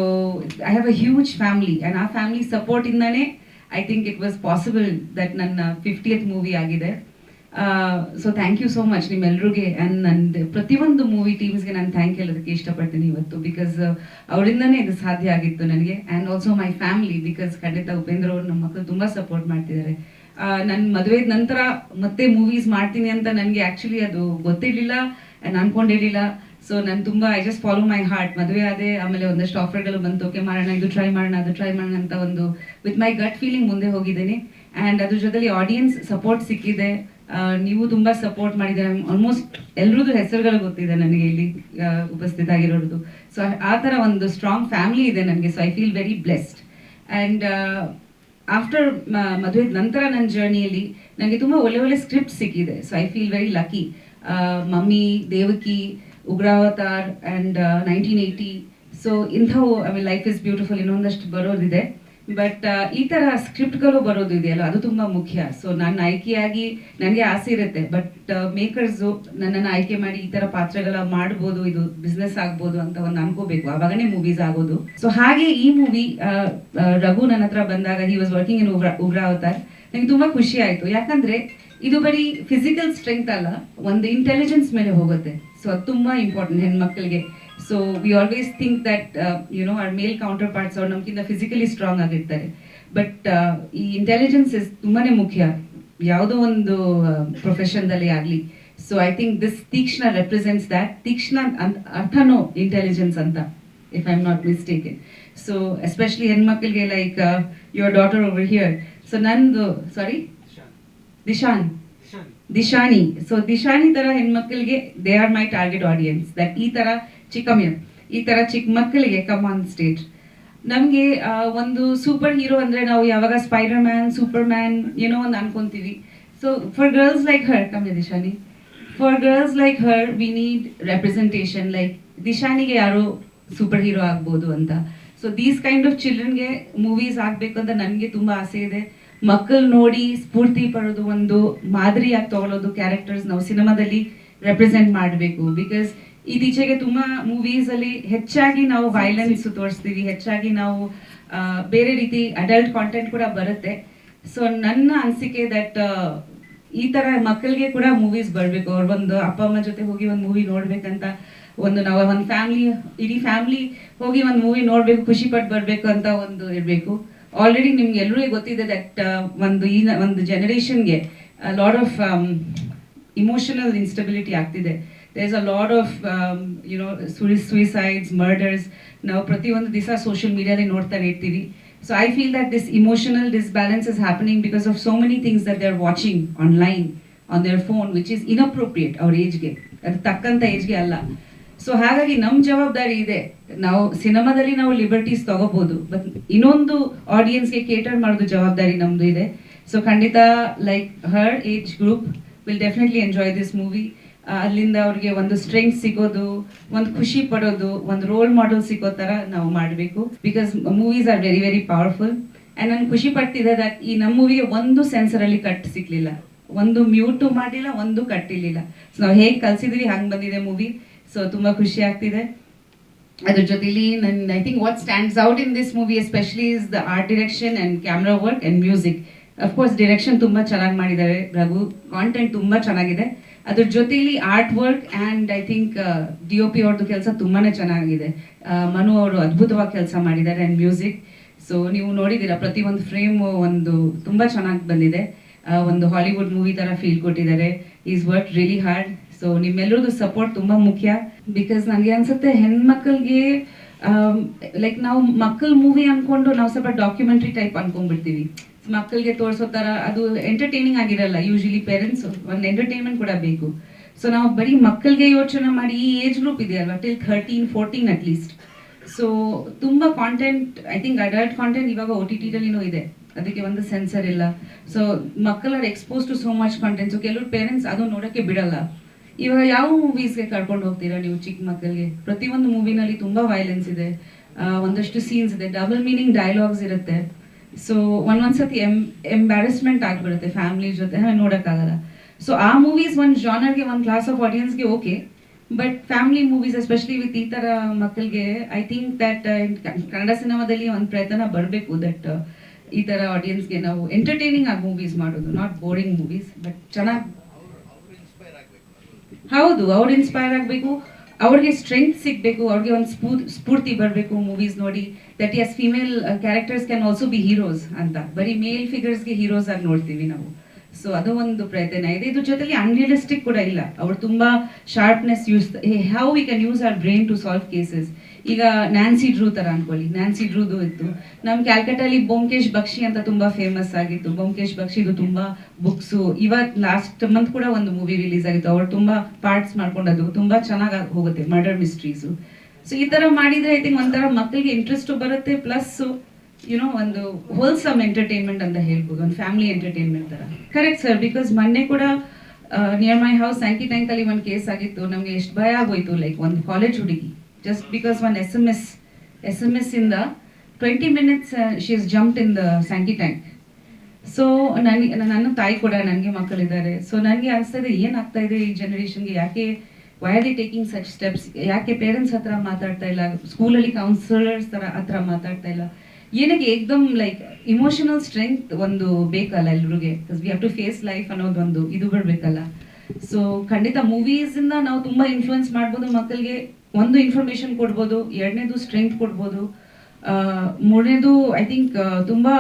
I have a huge family and ಆ ಫ್ಯಾಮಿಲಿ ಸಪೋರ್ಟಿಂದಾನೇ I think it was possible that ನನ್ನ 50th ಮೂವಿ ಆಗಿದೆ. So thank you so much ನಿಮ್ಮೆಲ್ರಿಗೆ. ಆ್ಯಂಡ್ ನಂದು ಪ್ರತಿಯೊಂದು ಮೂವಿ ಟೀಮ್ಸ್ಗೆ ನಾನು ಥ್ಯಾಂಕ್ ಹೇಳೋದಕ್ಕೆ ಇಷ್ಟಪಡ್ತೀನಿ ಇವತ್ತು. ಬಿಕಾಸ್ ಅವರಿಂದನೇ ಇದು ಸಾಧ್ಯ ಆಗಿತ್ತು ನನಗೆ. And also my family, because ಖಂಡಿತ ಉಪೇಂದ್ರ ಅವರು ನಮ್ಮ ಮಕ್ಕಳು ತುಂಬ ಸಪೋರ್ಟ್ ಮಾಡ್ತಿದ್ದಾರೆ. ನನ್ನ ಮದುವೆ ನಂತರ ಮತ್ತೆ ಮೂವೀಸ್ ಮಾಡ್ತೀನಿ ಅಂತ ನನಗೆ ಆ್ಯಕ್ಚುಲಿ ಅದು ಗೊತ್ತಿರಲಿಲ್ಲ ಆ್ಯಂಡ್ ಅನ್ಕೊಂಡಿರಲಿಲ್ಲ. ಸೊ ನಾನು ತುಂಬ I just follow my heart. ಮದುವೆ ಆದೆ, ಆಮೇಲೆ ಒಂದಷ್ಟು ಆಫರ್ಗಳು ಬಂತು, ಓಕೆ ಮಾಡೋಣ, ಇದು ಟ್ರೈ ಮಾಡೋಣ, ಅದು ಟ್ರೈ ಮಾಡೋಣ ಅಂತ ಒಂದು ವಿತ್ ಮೈ ಗಟ್ ಫೀಲಿಂಗ್ ಮುಂದೆ ಹೋಗಿದ್ದೀನಿ. ಆ್ಯಂಡ್ ಅದ್ರ ಜೊತೆಲಿ ಆಡಿಯನ್ಸ್ ಸಪೋರ್ಟ್ ಸಿಕ್ಕಿದೆ. ನೀವು ತುಂಬ ಸಪೋರ್ಟ್ ಮಾಡಿದ್ದಾರೆ. ಆಲ್ಮೋಸ್ಟ್ ಎಲ್ರದ್ದು ಹೆಸರುಗಳು ಗೊತ್ತಿದೆ ನನಗೆ ಇಲ್ಲಿ ಉಪಸ್ಥಿತ ಆಗಿರೋದು. ಸೊ ಆ ಥರ ಒಂದು ಸ್ಟ್ರಾಂಗ್ ಫ್ಯಾಮಿಲಿ ಇದೆ ನನಗೆ. So I feel very blessed. And after ಮದುವೆ ನಂತರ ನನ್ನ ಜರ್ನಿಯಲ್ಲಿ ನನಗೆ ತುಂಬ ಒಳ್ಳೆ ಒಳ್ಳೆ ಸ್ಕ್ರಿಪ್ಟ್ ಸಿಕ್ಕಿದೆ. So I feel very lucky. Mummy, Devaki, Ugravatar and 1980. So ಇಂಥವು I mean life is beautiful ಇನ್ನೊಂದಷ್ಟು ಬರೋದಿದೆ. ಬಟ್ ಈ ಥರ ಸ್ಕ್ರಿಪ್ಟ್ಗಳು ಬರೋದು ಇದೆಯಲ್ಲ ಅದು ತುಂಬ ಮುಖ್ಯ. ಸೊ ನಾನು ಆಯ್ಕೆಯಾಗಿ ನನಗೆ ಆಸೆ ಇರುತ್ತೆ, ಬಟ್ ಮೇಕರ್ಸು ನನ್ನನ್ನು ಆಯ್ಕೆ ಮಾಡಿ ಈ ಥರ ಪಾತ್ರಗಳ ಮಾಡ್ಬೋದು, ಇದು ಬಿಸ್ನೆಸ್ ಆಗ್ಬೋದು ಅಂತ ಒಂದು ಅನ್ಕೋಬೇಕು, ಆವಾಗನೇ ಮೂವೀಸ್ ಆಗೋದು. ಸೊ ಹಾಗೆ ಈ ಮೂವಿ ರಘು ನನ್ನ ಹತ್ರ ಬಂದಾಗ ಹಿ ವಾಸ್ ವರ್ಕಿಂಗ್ ಇನ್ ಉಗ್ರಾವತಾರ್. ನನಗೆ ತುಂಬ ಖುಷಿ ಆಯಿತು. ಯಾಕಂದರೆ ಇದು ಬರೀ ಫಿಸಿಕಲ್ ಸ್ಟ್ರೆಂತ್ ಅಲ್ಲ, ಒಂದು ಇಂಟೆಲಿಜೆನ್ಸ್ ಮೇಲೆ ಹೋಗುತ್ತೆ. ಸೊ ಅದು ತುಂಬ ಇಂಪಾರ್ಟೆಂಟ್ ಹೆಣ್ಮಕ್ಳಿಗೆ. So we always think that our male counterparts ಅವ್ರು ನಮ್ಗಿಂತ ಫಿಸಿಕಲಿ ಸ್ಟ್ರಾಂಗ್ ಆಗಿರ್ತಾರೆ. ಬಟ್ ಈ ಇಂಟೆಲಿಜೆನ್ಸ್ ಇಸ್ ತುಂಬಾ ಮುಖ್ಯ ಯಾವುದೋ ಒಂದು ಪ್ರೊಫೆಷನ್ದಲ್ಲಿ ಆಗಲಿ. So I think this Teekshna represents that. Teekshna ಅರ್ಥನೋ ಇಂಟೆಲಿಜೆನ್ಸ್ ಅಂತ, if I am not mistaken. So especially ಹೆಣ್ಮಕ್ಳಿಗೆ like your daughter over here. So ನಂದು ದಿಶಾನಿ. ಸೊ ದಿಶಾನಿ ತರ ಹೆಣ್ಮಕ್ಳಿಗೆ they are my target audience. That ಈ ತರ ಚಿಕ್ಕ ಮಕ್ಕಳಿಗೆ ಕಮ್ ಆನ್ ಸ್ಟೇಜ್. ನಮಗೆ ಒಂದು ಸೂಪರ್ ಹೀರೋ ಅಂದರೆ ನಾವು ಯಾವಾಗ ಸ್ಪೈಡರ್ ಮ್ಯಾನ್, ಸೂಪರ್ ಮ್ಯಾನ್ ಏನೋ ಒಂದು ಅನ್ಕೊಂತೀವಿ. So for girls like her, ಕಮ್ಮಿ Dishani, for girls like her we need representation. Like ದಿಶಾನಿಗೆ ಯಾರು ಸೂಪರ್ ಹೀರೋ ಆಗ್ಬೋದು ಅಂತ. ಸೊ ದೀಸ್ ಕೈಂಡ್ ಆಫ್ ಚಿಲ್ಡ್ರನ್ಗೆ ಮೂವೀಸ್ ಆಗಬೇಕು ಅಂತ ನನಗೆ ತುಂಬ ಆಸೆ ಇದೆ. ಮಕ್ಕಳು ನೋಡಿ ಸ್ಫೂರ್ತಿ ಪಡೋದು, ಒಂದು ಮಾದರಿಯಾಗಿ ತಗೊಳ್ಳೋದು ಕ್ಯಾರೆಕ್ಟರ್ಸ್ ನಾವು ಸಿನಿಮಾದಲ್ಲಿ ರೆಪ್ರೆಸೆಂಟ್ ಮಾಡಬೇಕು. ಬಿಕಾಸ್ ಇತ್ತೀಚೆಗೆ ತುಂಬ ಮೂವೀಸಲ್ಲಿ ಹೆಚ್ಚಾಗಿ ನಾವು ವೈಲೆನ್ಸ್ ತೋರಿಸ್ತೀವಿ, ಹೆಚ್ಚಾಗಿ ನಾವು ಬೇರೆ ರೀತಿ ಅಡಲ್ಟ್ ಕಾಂಟೆಂಟ್ ಕೂಡ ಬರುತ್ತೆ. ಸೊ ನನ್ನ ಅನಿಸಿಕೆ ದಟ್ ಈ ಥರ ಮಕ್ಕಳಿಗೆ ಕೂಡ ಮೂವೀಸ್ ಬರಬೇಕು. ಅವ್ರು ಒಂದು ಅಪ್ಪ ಅಮ್ಮ ಜೊತೆ ಹೋಗಿ ಒಂದು ಮೂವಿ ನೋಡ್ಬೇಕಂತ, ನಾವು ಒಂದು ಇಡೀ ಫ್ಯಾಮಿಲಿ ಹೋಗಿ ಒಂದು ಮೂವಿ ನೋಡಬೇಕು, ಖುಷಿ ಪಟ್ಟು ಬರಬೇಕು ಅಂತ ಒಂದು ಇರಬೇಕು. ಆಲ್ರೆಡಿ ನಿಮ್ಗೆ ಎಲ್ಲರಿಗೂ ಗೊತ್ತಿದೆ ದಟ್ ಒಂದು ಜನರೇಷನ್ಗೆ ಲಾಟ್ ಆಫ್ ಇಮೋಷನಲ್ ಇನ್ಸ್ಟೆಬಿಲಿಟಿ ಆಗ್ತಿದೆ. there is a lot of suicides, murders. ನಾವು ಪ್ರತಿಯೊಂದು ದಿವಸ ಸೋಷಿಯಲ್ ಮೀಡಿಯಾದಲ್ಲಿ ನೋಡ್ತಾನೆ ಇರ್ತೀವಿ. So I feel that this emotional disbalance is happening because of so many things that they are watching online on their phone, which is inappropriate ಅವ್ರ ಏಜ್ಗೆ, ಅದು ತಕ್ಕಂಥ ಏಜ್ಗೆ ಅಲ್ಲ. ಸೊ ಹಾಗಾಗಿ ನಮ್ಮ ಜವಾಬ್ದಾರಿ ಇದೆ. ನಾವು ಸಿನಿಮಾದಲ್ಲಿ ನಾವು ಲಿಬರ್ಟೀಸ್ ತಗೋಬಹುದು, ಬಟ್ ಇನ್ನೊಂದು ಆಡಿಯನ್ಸ್ಗೆ ಕೇಟರ್ ಮಾಡೋದು ಜವಾಬ್ದಾರಿ ನಮ್ದು ಇದೆ. ಸೊ ಖಂಡಿತ like her age group will definitely enjoy this movie. ಅಲ್ಲಿಂದ ಅವ್ರಿಗೆ ಒಂದು ಸ್ಟ್ರೆಂತ್ ಸಿಗೋದು, ಒಂದು ಖುಷಿ ಪಡೋದು, ಒಂದು ರೋಲ್ ಮಾಡೆಲ್ ಸಿಗೋ ಥರ ನಾವು ಮಾಡಬೇಕು. Because movies are very very powerful. And ನಾನು ಖುಷಿ ಪಡ್ತಿದ್ದೆ ದಟ್ ಈ ನಮ್ಮ ಮೂವಿಗೆ ಒಂದು ಸೆನ್ಸರಲ್ಲಿ ಕಟ್ ಸಿಕ್ಲಿಲ್ಲ, ಒಂದು ಮ್ಯೂಟು ಮಾಡಿಲ್ಲ, ಒಂದು ಕಟ್ಟಿರಲಿಲ್ಲ. ಸೊ ನಾವು ಹೇಗೆ ಕಲ್ಸಿದ್ವಿ ಹಂಗೆ ಬಂದಿದೆ ಮೂವಿ. ಸೊ ತುಂಬ ಖುಷಿ ಆಗ್ತಿದೆ. ಅದ್ರ ಜೊತೆಲಿ I think what stands out in this movie especially is the art direction and camera work and music. Of course direction ತುಂಬ ಚೆನ್ನಾಗಿ ಮಾಡಿದ್ದಾರೆ ರಘು, ಕಾಂಟೆಂಟ್ ತುಂಬ ಚೆನ್ನಾಗಿದೆ. ಅದ್ರ ಜೊತೆಲಿ art work and I think DOP ಅವ್ರದ್ದು ಕೆಲಸ ತುಂಬಾ ಚೆನ್ನಾಗಿದೆ. ಮನು ಅವರು ಅದ್ಭುತವಾಗಿ ಕೆಲಸ ಮಾಡಿದ್ದಾರೆ. ಆ್ಯಂಡ್ ಮ್ಯೂಸಿಕ್, ಸೊ ನೀವು ನೋಡಿದ್ದೀರಾ ಪ್ರತಿಯೊಂದು ಫ್ರೇಮು ಒಂದು ತುಂಬ ಚೆನ್ನಾಗಿ ಬಂದಿದೆ. ಒಂದು ಹಾಲಿವುಡ್ ಮೂವಿ ಥರ ಫೀಲ್ ಕೊಟ್ಟಿದ್ದಾರೆ. Is work really hard. So ನಿಮ್ಮೆಲ್ಲರದ್ದು ಸಪೋರ್ಟ್ ತುಂಬ ಮುಖ್ಯ. ಬಿಕಾಸ್ ನನಗೆ ಅನ್ಸುತ್ತೆ ಹೆಣ್ಮಕ್ಳಿಗೆ ಲೈಕ್ ನಾವು ಮಕ್ಕಳ ಮೂವಿ ಅಂದ್ಕೊಂಡು ನಾವು ಸ್ವಲ್ಪ ಡಾಕ್ಯುಮೆಂಟ್ರಿ ಟೈಪ್ ಅನ್ಕೊಂಡ್ಬಿಡ್ತೀವಿ. ಮಕ್ಕಳಿಗೆ ತೋರಿಸೋ ಥರ ಅದು ಎಂಟರ್ಟೈನಿಂಗ್ ಆಗಿರಲ್ಲ. ಯೂಶಲಿ ಪೇರೆಂಟ್ಸ್ ಒಂದು ಎಂಟರ್ಟೈನ್ಮೆಂಟ್ ಕೂಡ ಬೇಕು. ಸೊ ನಾವು ಬರೀ ಮಕ್ಕಳಿಗೆ ಯೋಚನೆ ಮಾಡಿ ಈ ಏಜ್ ಗ್ರೂಪ್ ಇದೆಯಲ್ವಾ ಟಿಲ್ 13-14 ಅಟ್ಲೀಸ್ಟ್. ಸೊ ತುಂಬ content, I think adult content ಇವಾಗ ಒ ಟಿ ಟಿನೂ ಇದೆ, ಅದಕ್ಕೆ ಒಂದು ಸೆನ್ಸರ್ ಇಲ್ಲ. ಸೊ ಮಕ್ಕಳು are expose to so much content. So ಕೆಲವ್ರು ಪೇರೆಂಟ್ಸ್ ಅದು ನೋಡೋಕ್ಕೆ ಬಿಡಲ್ಲ. ಇವಾಗ ಯಾವ ಮೂವೀಸ್ಗೆ ಕರ್ಕೊಂಡು ಹೋಗ್ತೀರಾ ನೀವು ಚಿಕ್ಕ ಮಕ್ಕಳಿಗೆ? ಪ್ರತಿಯೊಂದು ಮೂವಿನಲ್ಲಿ ತುಂಬ ವೈಲೆನ್ಸ್ ಇದೆ, ಒಂದಷ್ಟು ಸೀನ್ಸ್ ಇದೆ, ಡಬಲ್ ಮೀನಿಂಗ್ ಡೈಲಾಗ್ಸ್ ಇರುತ್ತೆ. ಸೊ ಒಂದೊಂದ್ಸತಿ ಎಂಬ್ಯಾರಸ್ಮೆಂಟ್ ಆಗಿಬಿಡುತ್ತೆ ಫ್ಯಾಮಿಲಿ ಜೊತೆ, ನೋಡೋಕ್ಕಾಗಲ್ಲ. ಸೊ ಆ ಮೂವೀಸ್ ಒಂದು ಜಾನರ್ಗೆ, ಒಂದು ಕ್ಲಾಸ್ ಆಫ್ ಆಡಿಯನ್ಸ್ಗೆ okay, but family movies especially with ಈ ಥರ ಮಕ್ಕಳಿಗೆ ಐ ಥಿಂಕ್ ದಟ್ ಕನ್ನಡ ಸಿನಿಮಾದಲ್ಲಿ ಒಂದು ಪ್ರಯತ್ನ ಬರಬೇಕು ದಟ್ ಈ ಥರ ಆಡಿಯನ್ಸ್ಗೆ ನಾವು ಎಂಟರ್ಟೈನಿಂಗ್ ಆಗಿ ಮೂವೀಸ್ ಮಾಡೋದು, ನಾಟ್ ಬೋರಿಂಗ್ ಮೂವೀಸ್, ಬಟ್ ಚೆನ್ನಾಗಿ. ಹೌದು, ಅವ್ರು ಇನ್ಸ್ಪೈರ್ ಆಗಬೇಕು, ಅವ್ರಿಗೆ ಸ್ಟ್ರೆಂತ್ ಸಿಗಬೇಕು, ಅವ್ರಿಗೆ ಒಂದು ಸ್ಫೂರ್ತಿ ಬರಬೇಕು ಮೂವೀಸ್ ನೋಡಿ, that is female characters can also be heroes ಅಂತ. ಬರೀ ಮೇಲ್ ಫಿಗರ್ಸ್ಗೆ ಹೀರೋಸ್ ಆಗಿ ನೋಡ್ತೀವಿ ನಾವು. ಸೊ ಅದು ಒಂದು ಪ್ರಯತ್ನ ಇದೆ. ಇದ್ರ ಜೊತೆಲಿ ಅನ್ರಿಯಲಿಸ್ಟಿಕ್ ಕೂಡ ಇಲ್ಲ, ಅವ್ರು ತುಂಬಾ sharpness use, how we can use our brain to solve cases. ಈಗ ನ್ಯಾನ್ಸಿ ಡ್ರೂ ತರ ಅನ್ಕೊಳ್ಳಿ, ನ್ಯಾನ್ಸಿ ಡ್ರೂದು ಇತ್ತು. ನಮ್ ಕ್ಯಾಲ್ಕಟಲ್ಲಿ ಬ್ಯೋಮಕೇಶ್ ಬಕ್ಷಿ ಅಂತ ತುಂಬಾ ಫೇಮಸ್ ಆಗಿತ್ತು. ಬ್ಯೋಮಕೇಶ್ ಬಕ್ಷಿದು ತುಂಬಾ ಬುಕ್ಸು, ಇವತ್ತು ಲಾಸ್ಟ್ ಮಂತ್ ಕೂಡ ಒಂದು ಮೂವಿ ರಿಲೀಸ್ ಆಗಿತ್ತು, ಅವ್ರು ತುಂಬಾ ಪಾರ್ಟ್ಸ್ ಮಾಡ್ಕೊಂಡದ್ದು ತುಂಬಾ ಚೆನ್ನಾಗಿ ಹೋಗುತ್ತೆ, ಮರ್ಡರ್ ಮಿಸ್ಟ್ರೀಸು. ಸೊ ಈ ತರ ಮಾಡಿದ್ರೆ ಐ ಥಿಂಕ್ ಒಂಥರ ಮಕ್ಕಳಿಗೆ ಇಂಟ್ರೆಸ್ಟ್ ಬರುತ್ತೆ, ಪ್ಲಸ್ ಯುನೋ ಒಂದು ಹೋಲ್ಸಮ್ ಎಂಟರ್ಟೈನ್ಮೆಂಟ್ ಅಂತ ಹೇಳ್ಬೋದು, ಒಂದು ಫ್ಯಾಮಿಲಿ ಎಂಟರ್ಟೈನ್ಮೆಂಟ್ ತರ. ಕರೆಕ್ಟ್ ಸರ್, ಬಿಕಾಸ್ ಮೊನ್ನೆ ಕೂಡ ನಿಯರ್ ಮೈ ಹೌಸ್ 99 ಅಲ್ಲಿ ಒಂದು ಕೇಸ್ ಆಗಿತ್ತು. ನಮಗೆ ಎಷ್ಟು ಭಯ ಆಗೋಯ್ತು, ಲೈಕ್ ಒಂದು ಕಾಲೇಜ್ ಹುಡುಗಿ ಜಸ್ಟ್ ಬಿಕಾಸ್ ಒಂದು ಎಸ್ ಎಮ್ ಎಸ್ ಇಂದ 20 minutes she is jumped in the Sankey tank. So ನನ್ನ ತಾಯಿ ಕೂಡ, ನನಗೆ ಮಕ್ಕಳಿದ್ದಾರೆ. ಸೊ ನನಗೆ ಅನಿಸ್ತದೆ ಏನಾಗ್ತಾ ಇದೆ ಈ ಜನರೇಷನ್ಗೆ, ಯಾಕೆ why are the taking such steps, ಯಾಕೆ ಪೇರೆಂಟ್ಸ್ ಹತ್ರ ಮಾತಾಡ್ತಾ ಇಲ್ಲ, ಸ್ಕೂಲಲ್ಲಿ ಕೌನ್ಸಿಲರ್ಸ್ ಹತ್ರ ಮಾತಾಡ್ತಾ ಇಲ್ಲ, ಏನಕ್ಕೆ ಏಕ್ದಮ್ ಲೈಕ್ ಇಮೋಷನಲ್ ಸ್ಟ್ರೆಂತ್ ಒಂದು ಬೇಕಲ್ಲ ಎಲ್ರಿಗೆ, because we have to face life ಅನ್ನೋದೊಂದು ಇದು ಬಿಡ್ಬೇಕಲ್ಲ. ಸೊ ಖಂಡಿತ ಮೂವೀಸ್ ಇಂದ ನಾವು ತುಂಬಾ ಇನ್ಫ್ಲುಯೆನ್ಸ್ ಮಾಡ್ಬೋದು ಮಕ್ಕಳಿಗೆ. ಒಂದು ಇನ್ಫಾರ್ಮೇಶನ್ ಕೊಡ್ಬೋದು, ಎರಡನೇದು ಸ್ಟ್ರೆಂತ್ ಕೊಡ್ಬೋದು, ಮೂರನೇದು ಐ ಥಿಂಕ್ ತುಂಬಾ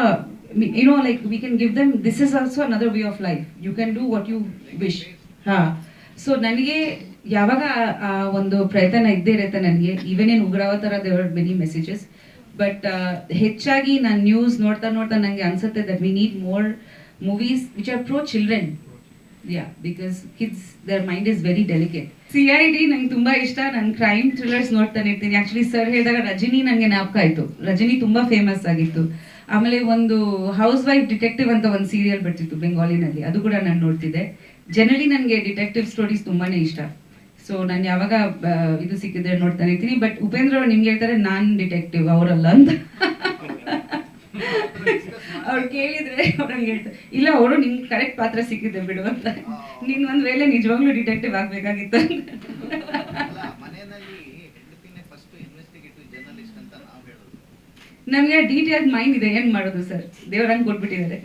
you know like we can give them this is also another way of life, you can do what you wish. ಹಾ, ಸೊ ನನಗೆ ಯಾವಾಗ ಒಂದು ಪ್ರಯತ್ನ ಇದ್ದೇ ಇರುತ್ತೆ ನನಗೆ, ಈವನ್ ಇನ್ ಉಗ್ರಾವ ಥರ ದೇವರ್ ಮೆನಿ ಮೆಸೇಜಸ್. ಬಟ್ ಹೆಚ್ಚಾಗಿ ನಾನು ನ್ಯೂಸ್ ನೋಡ್ತಾ ನನಗೆ ಅನ್ಸುತ್ತೆ that we need more movies which are pro children. Yeah, because kids there mind is very delicate. CID ನಂಗೆ ತುಂಬಾ ಇಷ್ಟ, ನಾನು ಕ್ರೈಮ್ ಥ್ರಿಲ್ಲರ್ಸ್ ನೋಡ್ತಾನೆ ಇರ್ತೀನಿ. ಆಕ್ಚುಲಿ ಸರ್ ಹೇಳಿದಾಗ ರಜನಿ ನನಗೆ ಜ್ಞಾಪಕ ಆಯ್ತು, ರಜನಿ ತುಂಬಾ ಫೇಮಸ್ ಆಗಿತ್ತು. ಆಮೇಲೆ ಒಂದು ಹೌಸ್ ವೈಫ್ ಡಿಟೆಕ್ಟಿವ್ ಅಂತ ಒಂದು ಸೀರಿಯಲ್ ಬರ್ತಿತ್ತು ಬೆಂಗಾಲಿನಲ್ಲಿ, ಅದು ಕೂಡ ನಾನು ನೋಡ್ತಿದ್ದೆ. ಜನರಲಿ ನನಗೆ ಡಿಟೆಕ್ಟಿವ್ ಸ್ಟೋರೀಸ್ ತುಂಬಾನೇ ಇಷ್ಟ. ಸೊ ನಾನು ಯಾವಾಗ ಇದು ಸಿಕ್ಕಿದ್ರೆ ನೋಡ್ತಾನೆ ಇರ್ತೀನಿ. ಬಟ್ ಉಪೇಂದ್ರ ಅವ್ರು ನಿಮ್ಗೆ ಹೇಳ್ತಾರೆ ನಾನ್ ಡಿಟೆಕ್ಟಿವ್, ಅವರಲ್ಲ ಅಂತ. ಅವ್ರು ಕೇಳಿದ್ರೆ ಅವ್ರಂಗೆ ಹೇಳ್ತಾರೆ, ಇಲ್ಲ ಅವರು ನಿಮ್ಗೆ ಕರೆಕ್ಟ್ ಪಾತ್ರ ಸಿಕ್ಕಿದೆ ಬಿಡು ಅಂತ, ನೀನ್ ಒಂದ್ ವೇಳೆ ನಿಜವಾಗ್ಲೂ ಡಿಟೆಕ್ಟಿವ್ ಆಗ್ಬೇಕಾಗಿತ್ತು ಅಂತ. ನಮ್ಗೆ ಡೀಟೇಲ್ ಮೈಂಡ್ ಇದೆ, ಏನ್ ಮಾಡೋದು ಸರ್, ದೇವ್ರಂಗ್ ಕೊಟ್ಬಿಟ್ಟಿದ್ದಾರೆ.